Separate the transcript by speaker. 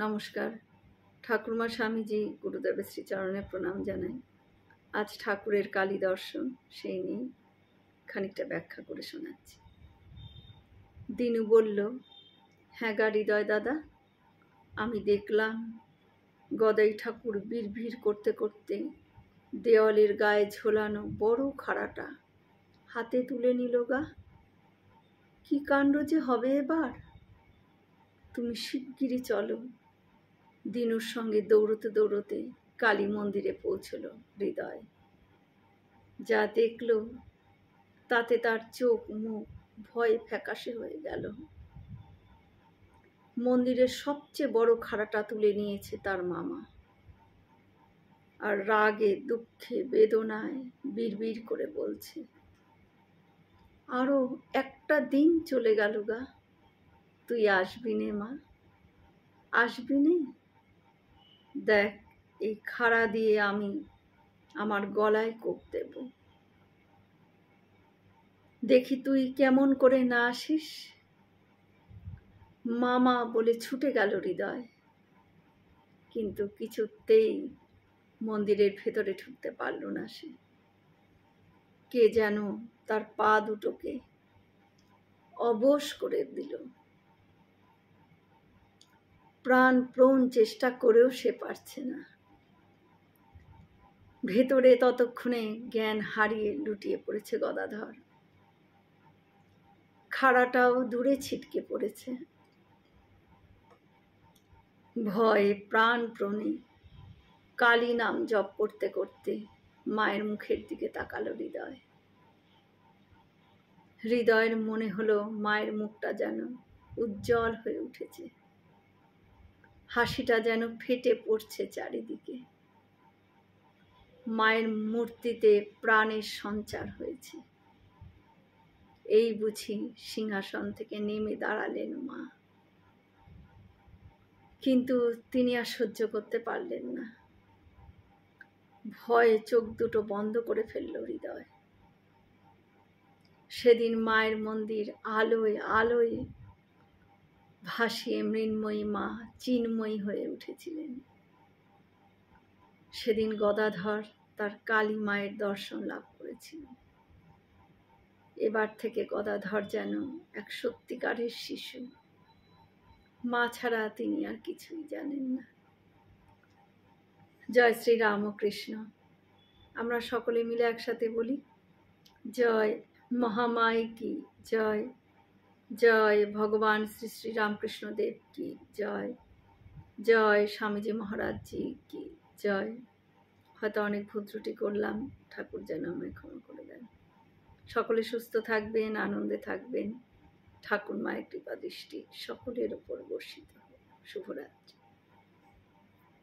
Speaker 1: নমস্কার। ঠাকুরমা স্বামীজি গুরুদেবের শ্রীচরণে প্রণাম জানাই। আজ ঠাকুরের কালী দর্শন, সেই নিয়ে খানিকটা ব্যাখ্যা করে শোনাচ্ছি। দিনু বলল, হ্যাঁ গা হৃদয় দাদা, আমি দেখলাম গদাই ঠাকুর বিড়বিড় করতে করতে দেওয়ালের গায়ে ঝোলানো বড় খাড়াটা হাতে তুলে নিল গা। কি কাণ্ড যে হবে এবার! তুমি শিগগিরই চলো। দিনুর সঙ্গে দৌড়তে দৌড়তে কালী মন্দিরে পৌঁছল হৃদয়। যা দেখল তাতে তার চোখ মুখ ভয়ে ফ্যাকাশে হয়ে গেল। মন্দিরের সবচেয়ে বড় খাড়াটা তুলে নিয়েছে তার মামা, আর রাগে দুঃখে বেদনায় বিড়বিড় করে বলছে, আরো একটা দিন চলে গেল গা, তুই আসবি নে মা, আসবি নে? দেখ, এই খাড়া দিয়ে আমি আমার গলায় কোপ দেব, দেখি তুই কেমন করে না আসিস। মামা বলে ছুটে গেল হৃদয়, কিন্তু কিছুতেই মন্দিরের ভেতরে ঢুকতে পারল না সে। কে যেন তার পা দুটোকে অবশ করে দিল। প্রাণপণ চেষ্টা করেও সে পারছে না। ভেতরে ততক্ষণে জ্ঞান হারিয়ে লুটিয়ে পড়েছে গদাধর। খাড়াটাও দূরে ছিটকে পড়েছে। ভয়ে প্রাণপণে কালী নাম জপ করতে করতে মায়ের মুখের দিকে তাকালো হৃদয়। হৃদয়ের মনে হলো মায়ের মুখটা যেন উজ্জ্বল হয়ে উঠেছে, হাসিটা যেন ফেটে পড়ছে চারিদিকে। মায়ের মূর্তিতে প্রাণের সঞ্চার হয়েছে। এই বুঝি সিংহাসন থেকে নেমে দাঁড়ালেন মা। কিন্তু তিনি আর সহ্য করতে পারলেন না। ভয়ে চোখ দুটো বন্ধ করে ফেলল হৃদয়। সেদিন মায়ের মন্দির আলোয় আলোয় ভাসিয়ে মৃন্ময়ী মা চিন্ময়ী হয়ে উঠেছিলেন। সেদিন গদাধর তার কালী মায়ের দর্শন লাভ করেছিল। এবার থেকে গদাধর যেন এক সত্যিকারের শিশু। মা ছাড়া তিনি আর কিছুই জানেন না। জয় শ্রী রামকৃষ্ণ। আমরা সকলে মিলে একসাথে বলি, জয় মহামাই কি জয়, জয় ভগবান শ্রী শ্রী রামকৃষ্ণ দেব কি জয়, জয় স্বামীজি মহারাজ জি কি জয়। হয়তো অনেক ভুল ত্রুটি করলাম, ঠাকুর যেন আমায় ক্ষমা করে দেন। সকলে সুস্থ থাকবেন, আনন্দে থাকবেন। ঠাকুর মায়ের কৃপা দৃষ্টি সকলের ওপর বর্ষিত হোক। শুভরাত্রি।